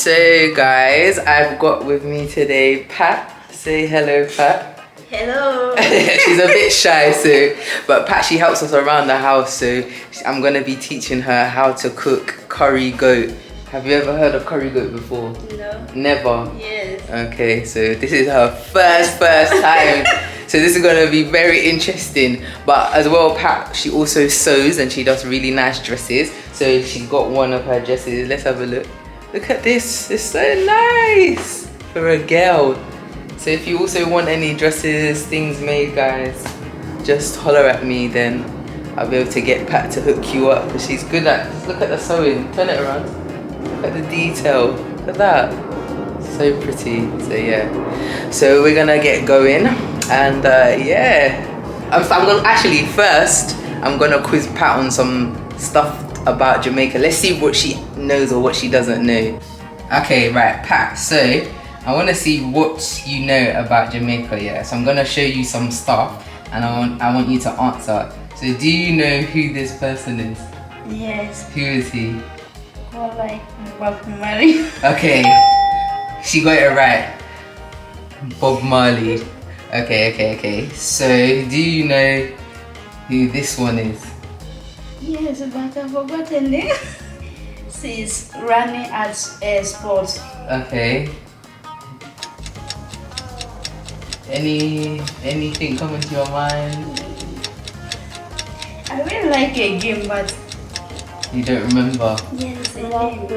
So guys, I've got with me today Pat. Say hello, Pat. Hello. She's a bit shy, but Pat, she helps us around the house, so I'm gonna be teaching her how to cook curry goat. Have you ever heard of curry goat before? No. Never? Yes. Okay, so this is her first time. So this is gonna be very interesting. But as well, Pat, she also sews and she does really nice dresses. So she got one of her dresses. Let's have a look. Look at this, it's so nice for a girl. So if you also want any dresses, things made, guys, just holler at me, then I'll be able to get Pat to hook you up. But she's good at, look at the sewing, turn it around. Look at the detail, look at that. So pretty, so yeah. So we're gonna get going, and yeah. I'm gonna, actually first, I'm gonna quiz Pat on some stuff about Jamaica. Let's see what she knows or what she doesn't know. Okay, right, Pat, so I want to see what you know about Jamaica, yeah? So I'm going to show you some stuff and I want you to answer. So do you know who this person is? Yes. Who is he? Well, like Bob Marley. Okay, she got it right. Bob Marley. Okay. So do you know who this one is? Yes, but I've forgotten it. She's running as a sports. Okay. Anything coming to your mind? I really like a game, but you don't remember? yes, a game.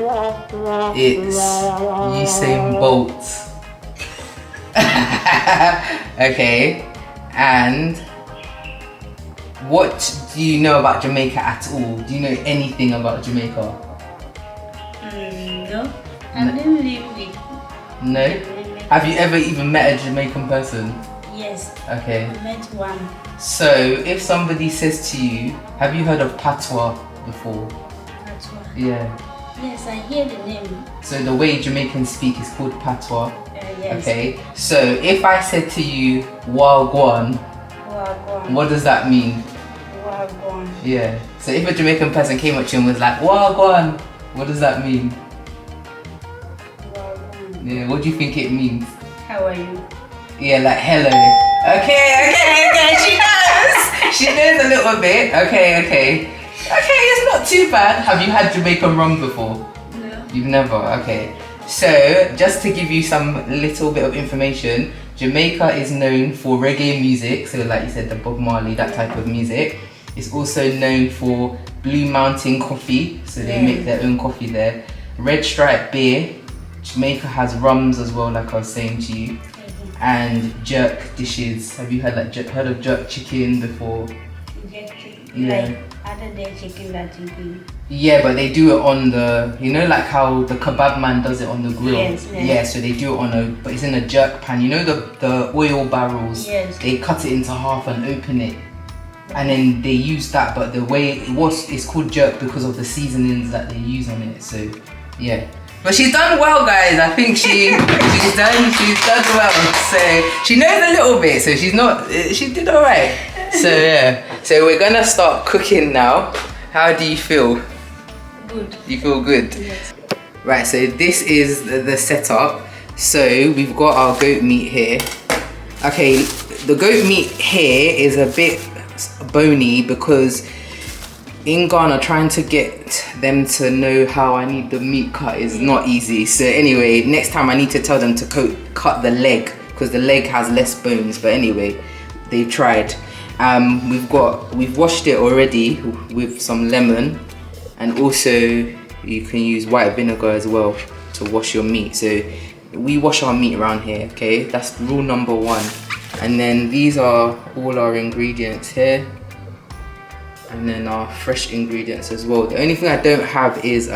It's Usain Bolt. Okay, and what do you know about Jamaica at all? Do you know anything about Jamaica? No, I didn't live with. No? Have you ever even met a Jamaican person? Yes. Okay. I met one. So if somebody says to you, have you heard of Patois before? Patois. Yeah. Yes, I hear the name. So the way Jamaicans speak is called Patois. Yes. Okay. So if I said to you, Wagwan, Wagwan. what does that mean? Wagwan. Yeah. So if a Jamaican person came up to you and was like, Wagwan, what does that mean? Wagwan. Yeah, what do you think it means? How are you? Yeah, like hello. Okay, she knows a little bit. Okay, it's not too bad. Have you had Jamaican rum before? No. You've never? Okay. So, just to give you some little bit of information, Jamaica is known for reggae music, so like you said, the Bob Marley, that type of music. It's also known for Blue Mountain coffee, so they make their own coffee there. Red Stripe beer. Jamaica has rums as well, like I was saying to you. And jerk dishes. Have you heard of jerk chicken before? Jerk chicken. Yeah. Like other than chicken that you do. Yeah, but they do it on the, you know, like how the kebab man does it on the grill. Yes. Yeah, so they do it but it's in a jerk pan. You know the oil barrels. Yes. They cut it into half and open it, and then they use that. But the way it's called jerk because of the seasonings that they use on it. So yeah. But she's done well, guys. I think she's done well. So she knows a little bit. So she did all right. So yeah. So we're gonna start cooking now. How do you feel? Good. You feel good? Yes. Right. So this is the setup. So we've got our goat meat here. Okay. The goat meat here is a bit bony because in Ghana, trying to get them to know how I need the meat cut is not easy. So anyway, next time I need to tell them to cut the leg because the leg has less bones. But anyway, they tried. We've washed it already with some lemon, and also you can use white vinegar as well to wash your meat. So we wash our meat around here, okay? That's rule number 1. And then these are all our ingredients here. And then our fresh ingredients as well. The only thing I don't have is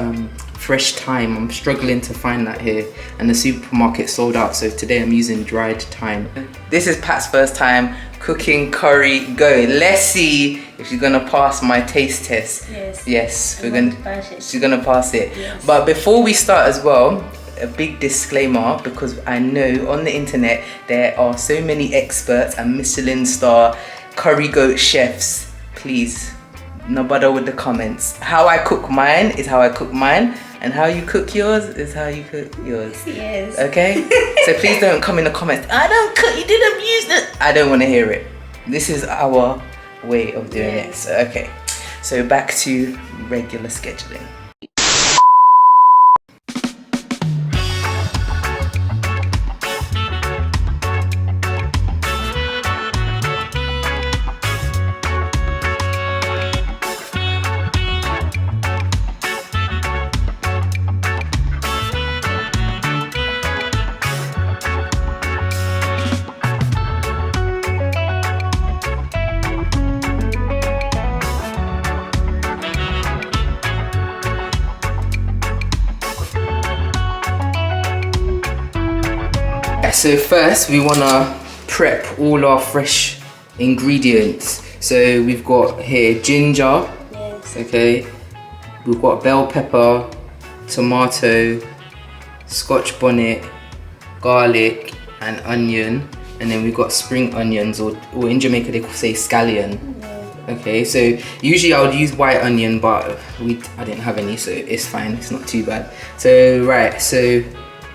fresh thyme. I'm struggling to find that here, and the supermarket sold out, so today I'm using dried thyme. This is Pat's first time cooking curry goat. Let's see if she's gonna pass my taste test. Yes. She's gonna pass it. Yes. But before we start as well, a big disclaimer, because I know on the internet there are so many experts and Michelin star curry goat chefs. Please, no bother with the comments. How I cook mine is how I cook mine, And how you cook yours is how you cook yours. Yes. Okay? So please don't come in the comments, I don't cook, you didn't use it. I don't want to hear it. This is our way of doing it. So, okay. So back to regular scheduling. So first we want to prep all our fresh ingredients. So we've got here ginger, Yes. okay, we've got bell pepper, tomato, scotch bonnet, garlic and onion, and then we've got spring onions, or in Jamaica they say scallion. Okay, so usually I would use white onion, but I didn't have any, so it's fine, it's not too bad. So right, so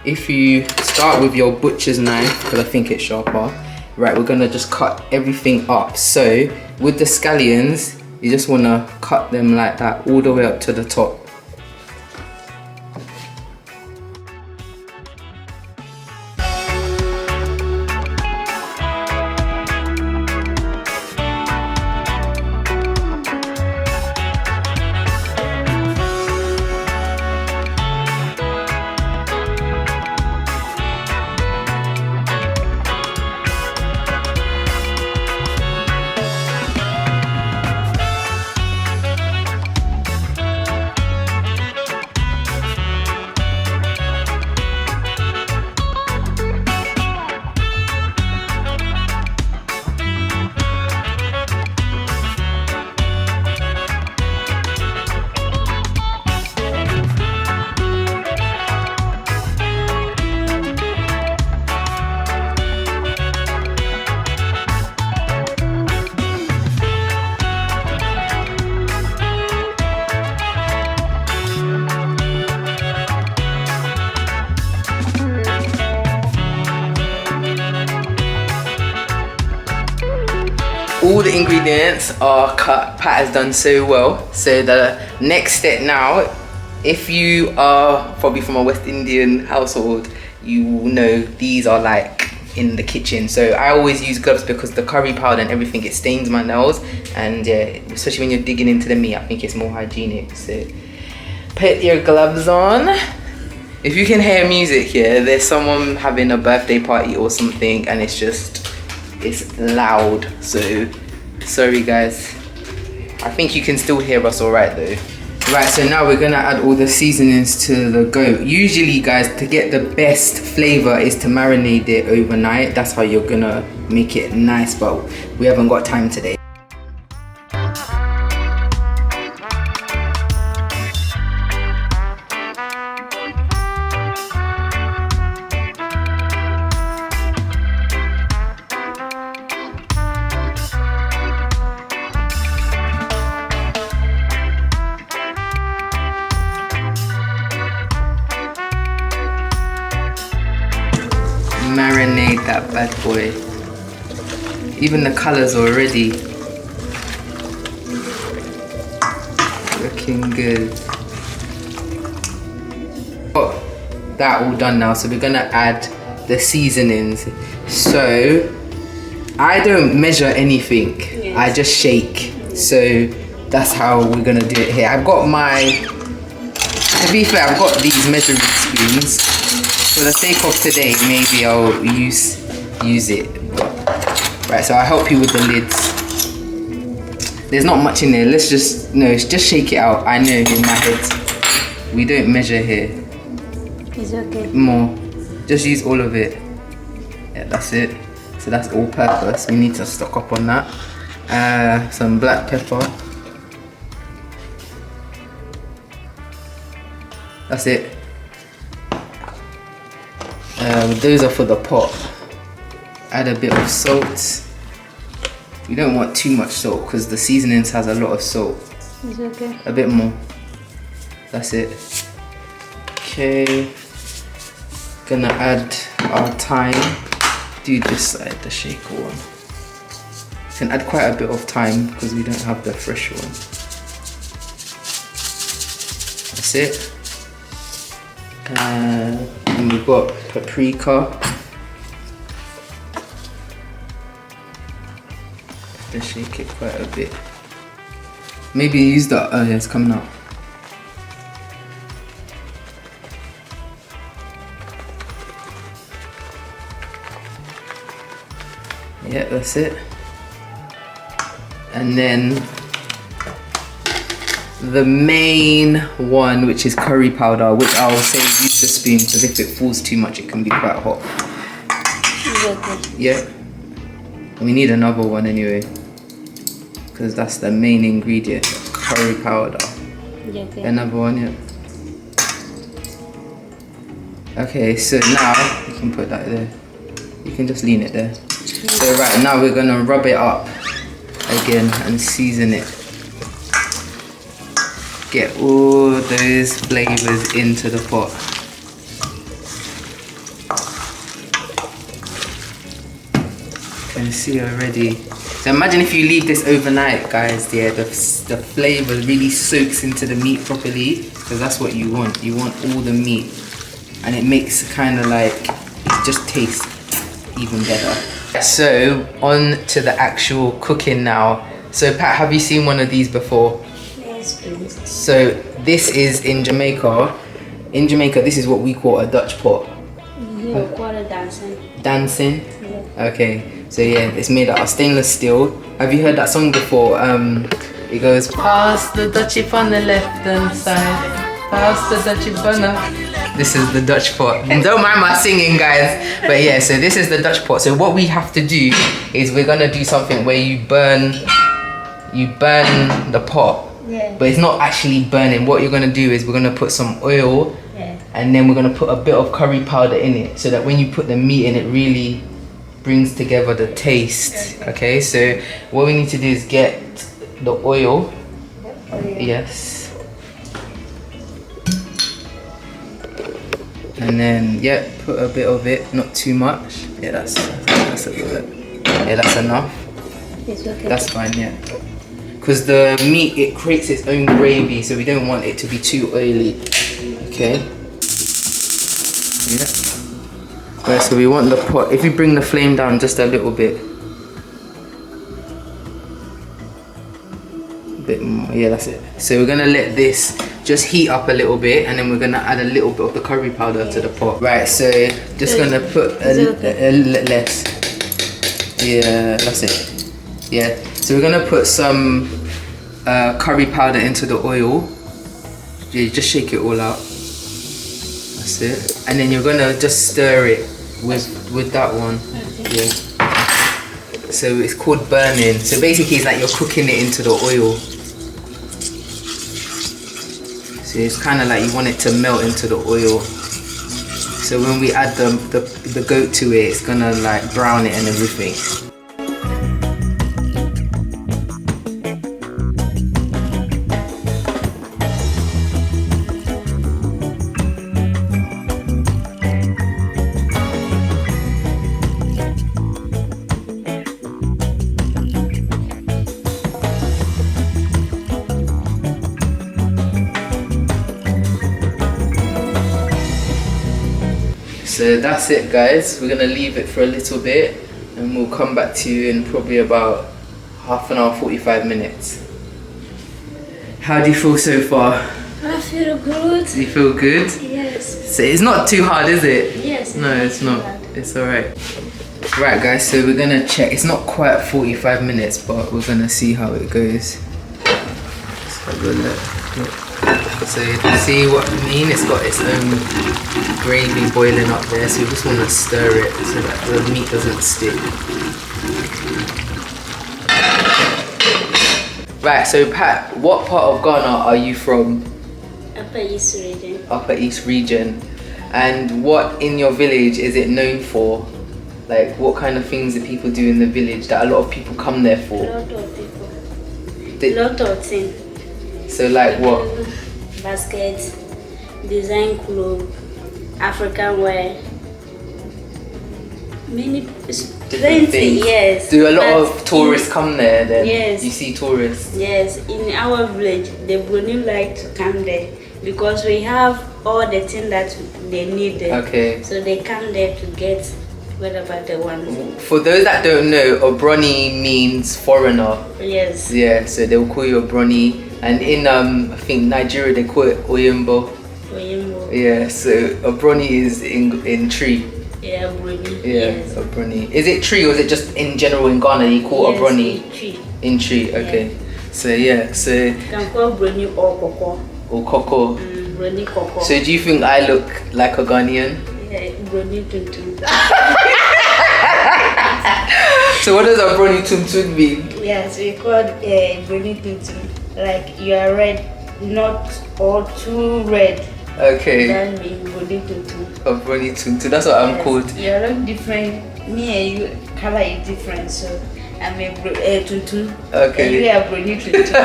if you start with your butcher's knife, because I think it's sharper, right, we're gonna just cut everything up. So with the scallions, you just wanna cut them like that all the way up to the top. All the ingredients are cut. Pat has done so well. So the next step now, if you are probably from a West Indian household, you will know these are like in the kitchen. So I always use gloves because the curry powder and everything, it stains my nails, and especially when you're digging into the meat, I think it's more hygienic. So put your gloves on. If you can hear music here, there's someone having a birthday party or something, and it's loud, so sorry guys. I think you can still hear us all right though. Right, so now we're gonna add all the seasonings to the goat. Usually guys, to get the best flavor is to marinate it overnight. That's how you're gonna make it nice, but we haven't got time today. Marinate that bad boy. Even the colors already looking good. Got that all done now, so we're gonna add the seasonings. So I don't measure anything, yes. I just shake. So that's how we're gonna do it here. I've got to be fair, I've got these measuring spoons. For the sake of today, maybe I'll use it. Right, so I'll help you with the lids. There's not much in there. Let's just shake it out. I know in my head. We don't measure here. It's okay. More. Just use all of it. Yeah, that's it. So that's all purpose. We need to stock up on that. Some black pepper. That's it. Those are for the pot. Add a bit of salt. You don't want too much salt because the seasonings has a lot of salt. It's okay. A bit more. That's it. Okay. Gonna add our thyme. Do this side, the shaker one. Can add quite a bit of thyme because we don't have the fresh one. That's it. And we've got paprika. Let's shake it quite a bit. Maybe use that. Oh yeah, it's coming out. Yeah, that's it. And then the main one, which is curry powder, which I'll say use the spoon because if it falls too much, it can be quite hot. Yeah. We need another one anyway, because that's the main ingredient, curry powder. Another one, yeah. Okay, so now you can put that there. You can just lean it there. So right now we're gonna rub it up again and season it. Get all those flavours into the pot. You can see already. So imagine if you leave this overnight, guys, yeah, the flavour really soaks into the meat properly, because that's what you want. You want all the meat, and it makes kind of like, it just tastes even better. So on to the actual cooking now. So Pat, have you seen one of these before? Yes, please. So this is in Jamaica. In Jamaica, this is what we call a Dutch pot. You call it dancing. Dancing? Yeah. Okay. So yeah, it's made out of stainless steel. Have you heard that song before? It goes, pass the Dutchie on the left hand side. Pass the Dutchie on the... This is the Dutch pot. Don't mind my singing, guys. But yeah, so this is the Dutch pot. So what we have to do is we're gonna do something where you burn the pot. Yeah. But it's not actually burning. What you're gonna do is we're gonna put some oil, Yeah. and then we're gonna put a bit of curry powder in it, so that when you put the meat in, it really brings together the taste. Okay, so what we need to do is get the oil. Yes. And then yeah, put a bit of it, not too much. Yeah, that's a bit. Yeah, that's enough. It's okay. That's fine, yeah. Because the meat, it creates its own gravy, so we don't want it to be too oily. Okay. Yeah. Right, so we want the pot. If you bring the flame down just a little bit. Bit more, yeah, that's it. So we're gonna let this just heat up a little bit, and then we're gonna add a little bit of the curry powder to the pot. Right, so just gonna put a less. Yeah, that's it. Yeah, so we're gonna put some curry powder into the oil. Yeah, just shake it all out. That's it. And then you're gonna just stir it with that one. Yeah. So it's called burning. So basically it's like you're cooking it into the oil. So it's kind of like you want it to melt into the oil. So when we add the goat to it, it's gonna like brown it and everything. So that's it, guys. We're gonna leave it for a little bit and we'll come back to you in probably about half an hour, 45 minutes. How do you feel so far? I feel good. Do you feel good? Yes. So it's not too hard, is it? Yes. No, it's not. It's alright. Right, guys, so we're gonna check. It's not quite 45 minutes, but we're gonna see how it goes. Let's have a look. So you can see what I mean, it's got its own gravy boiling up there, so you just want to stir it so that the meat doesn't stick. Right, so Pat, what part of Ghana are you from? Upper East region. Upper East region. And what in your village is it known for? Like what kind of things do people do in the village that a lot of people come there for? A lot of people. Lot of things. So like what? Baskets, design clothes, African wear. Many Different things. Yes. Do a lot of tourists come there then? Yes. You see tourists? Yes, in our village, the Bruni like to come there because we have all the things that they need there. Okay. So they come there to get whatever they want. For those that don't know, Obroni means foreigner. Yes. Yeah, so they'll call you Obroni. And in I think Nigeria they call it Oyimbo. Oyimbo. Yeah, so Obroni is in tree. Yeah, Bruni. Yeah, Yes. Obroni. Is it tree or is it just in general in Ghana you call Yes, Obroni? in tree. In tree, okay. So yeah, so You can call Bruni or Coco. or Coco. Bruni Coco. So do you think I look like a Ghanaian? Yeah, Bruni Tuntun. So what does Obroni Tuntun mean? Yes, we call Bruni Tuntun. Like you are red, not all too red. Okay. That means Bruni Tuntun. Obroni Tuntun, that's what I'm called. You are not different. Me and you color is different, so I'm a Tuntun. Okay. And you are Bruni Tuntun.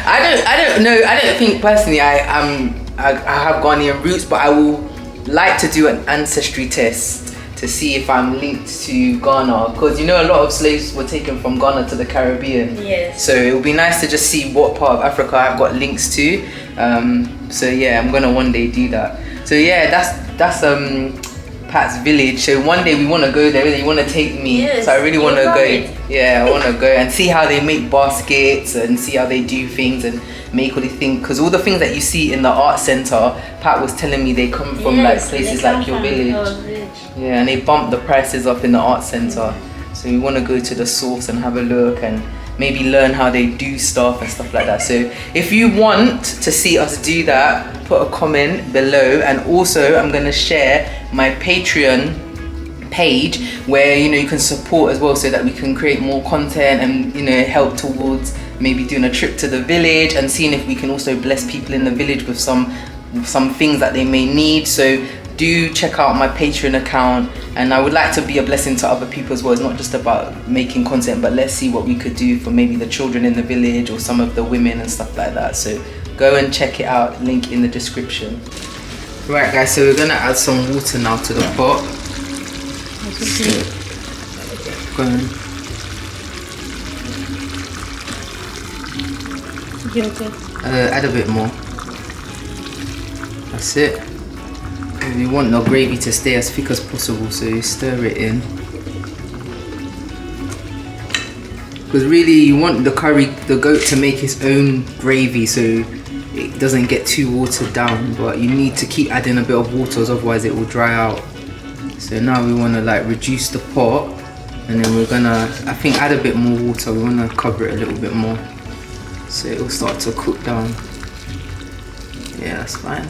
I don't know. I don't think personally I have Ghanaian roots, but I will like to do an ancestry test to see if I'm linked to Ghana, because you know a lot of slaves were taken from Ghana to the Caribbean. Yes. So it would be nice to just see what part of Africa I've got links to. So yeah, I'm gonna one day do that. So yeah, that's Pat's village. So one day we want to go there. You want to take me? Yes, So I really want to you go. love it. Yeah, I want to go and see how they make baskets and see how they do things and make all these things. Because all the things that you see in the art center, Pat was telling me they come from like places like your village. Yeah, and they bump the prices up in the art center. So we want to go to the source and have a look and maybe learn how they do stuff and stuff like that. So if you want to see us do that, put a comment below. And also I'm going to share my Patreon page where you can support as well, so that we can create more content and help towards maybe doing a trip to the village and seeing if we can also bless people in the village with some things that they may need. So do check out my Patreon account, and I would like to be a blessing to other people as well. It's not just about making content, but let's see what we could do for maybe the children in the village or some of the women and stuff like that. So go and check it out, link in the description. Right guys, so we're gonna add some water now to the pot. So, go on. Add a bit more. That's it. We want the gravy to stay as thick as possible, so you stir it in. Because really you want the goat to make its own gravy, so it doesn't get too watered down, but you need to keep adding a bit of water, otherwise it will dry out. So now we want to reduce the pot, and then we're gonna, I think, add a bit more water. We want to cover it a little bit more, so it will start to cook down. Yeah, that's fine.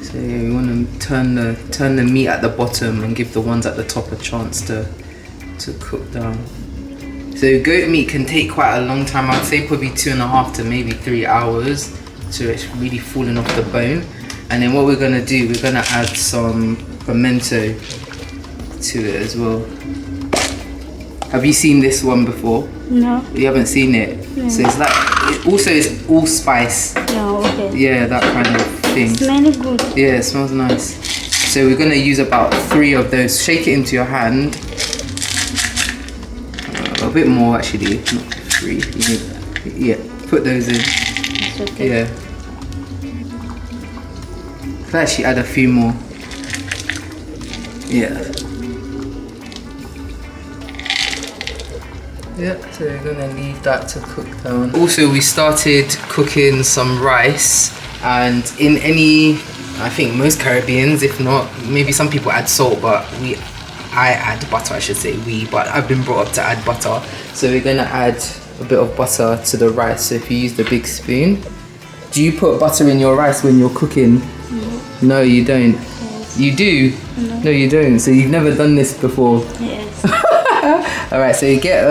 So yeah, we want to turn the meat at the bottom and give the ones at the top a chance to cook down. So goat meat can take quite a long time. I'd say probably 2.5 to maybe 3 hours so it's really falling off the bone. And then what we're gonna do, we're gonna add some pimento to it as well. Have you seen this one before? No. You haven't seen it? No. So it's it's allspice. No, okay. Yeah, that kind of thing. It smells good. Yeah, it smells nice. So we're gonna use about 3 of those. Shake it into your hand. A bit more actually, not 3. Yeah, put those in. It's okay. Yeah. I'll actually add a few more. Yeah. Yeah, so we're gonna leave that to cook down. Also, we started cooking some rice, and in I think most Caribbeans, if not, maybe some people add salt, but I add butter, I should say but I've been brought up to add butter. So we're gonna add a bit of butter to the rice. So if you use the big spoon. Do you put butter in your rice when you're cooking? No, you don't. Yes. You do? No, you don't. So you've never done this before? Yes. Alright, so you get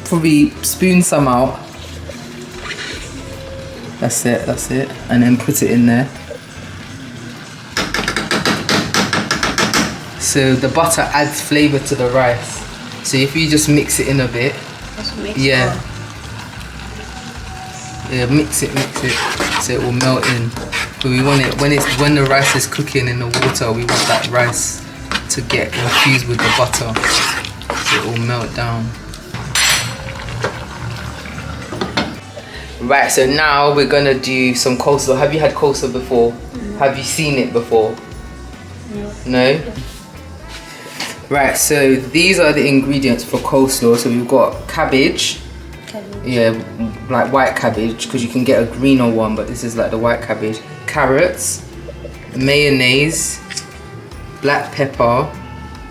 probably spoon some out. That's it. And then put it in there. So the butter adds flavour to the rice. So if you just mix it in a bit. Just mix yeah. it. Yeah, mix it so it will melt in. But we want it when the rice is cooking in the water, we want that rice to get infused with the butter so it will melt down. Right, so now we're gonna do some coleslaw. Have you had coleslaw before? Have you seen it before? No? Right, so these are the ingredients for coleslaw. So we've got cabbage. Yeah, like white cabbage, because you can get a greener one, but this is like the white cabbage. Carrots, mayonnaise, black pepper.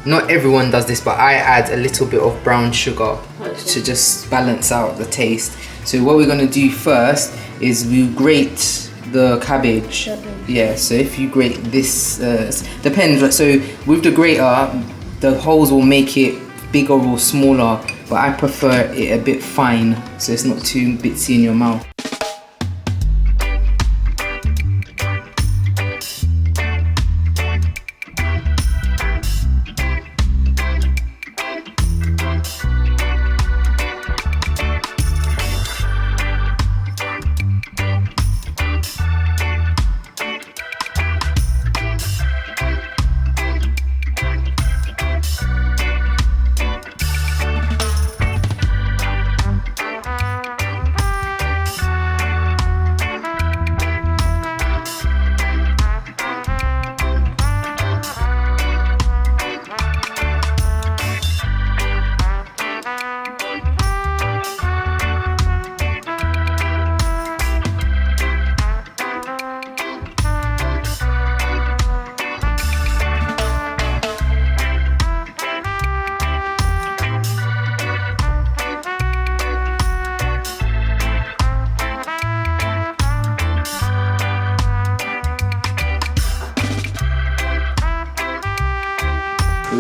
Not everyone does this, but I add a little bit of brown sugar to just balance out the taste. So what we're gonna do first is we grate the cabbage. Yeah, so if you grate this, depends. So with the grater, the holes will make it bigger or smaller, but I prefer it a bit fine so it's not too bitsy in your mouth.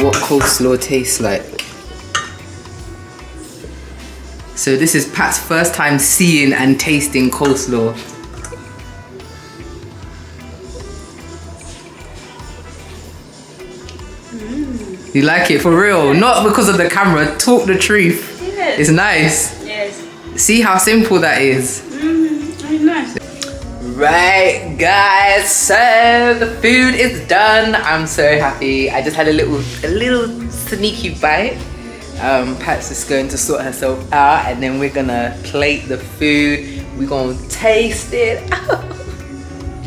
What coleslaw tastes like. So this is Pat's first time seeing and tasting coleslaw. You like it for real? Not because of the camera, talk the truth. Yes. It's nice. Yes. See how simple that is. It's nice. Right guys, so the food is done. I'm so happy. I just had a little sneaky bite. Pat's just going to sort herself out and then we're gonna plate the food. We're gonna taste it.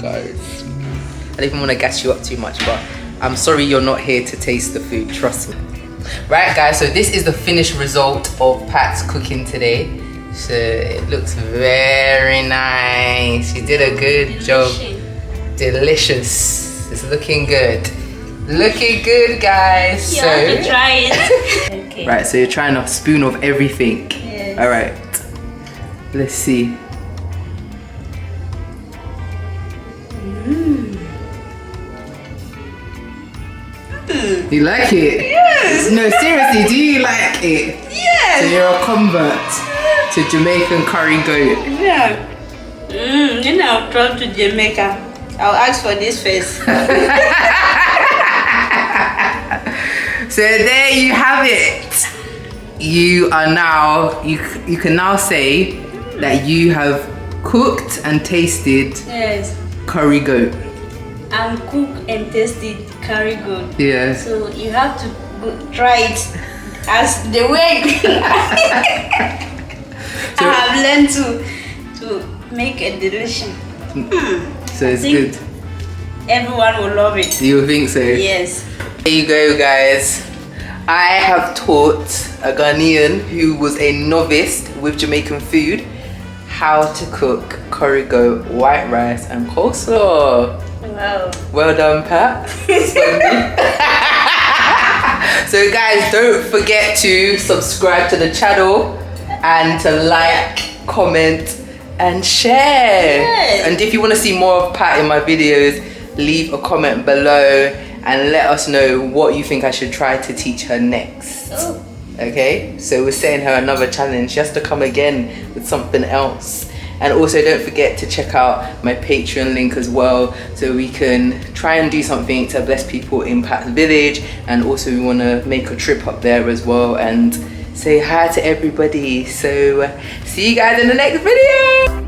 Guys, I don't even want to gas you up too much, but I'm sorry you're not here to taste the food, trust me. Right guys, so this is the finished result of Pat's cooking today. So it looks very nice. You did a good job. Delicious. It's looking good. Looking good, guys. You have to try it. Okay. Right, so you're trying a spoon of everything. Yes. All right. Let's see. You like it? Yes. No, seriously, do you like it? Yes. So you're a convert to Jamaican curry goat. Yeah. Then I'll travel to Jamaica. I'll ask for this first. So there you have it. You are now, you can now say that you have cooked and tasted Yes. curry goat. And cook and tasted curry goat. Yeah. So you have to try it as the way I have learned to make a delicious. So it's good. Everyone will love it. You think so? Yes. There you go, guys. I have taught a Ghanaian who was a novice with Jamaican food how to cook curry goat, white rice and coleslaw. Wow. Well done, Pat. So guys, don't forget to subscribe to the channel and to like, comment and share. Yes. And if you want to see more of Pat in my videos, leave a comment below and let us know what you think I should try to teach her next. Oh. Okay, so we're setting her another challenge. She has to come again with something else. And also don't forget to check out my Patreon link as well, so we can try and do something to bless people in Pat's village. And also we want to make a trip up there as well and say hi to everybody. So see you guys in the next video.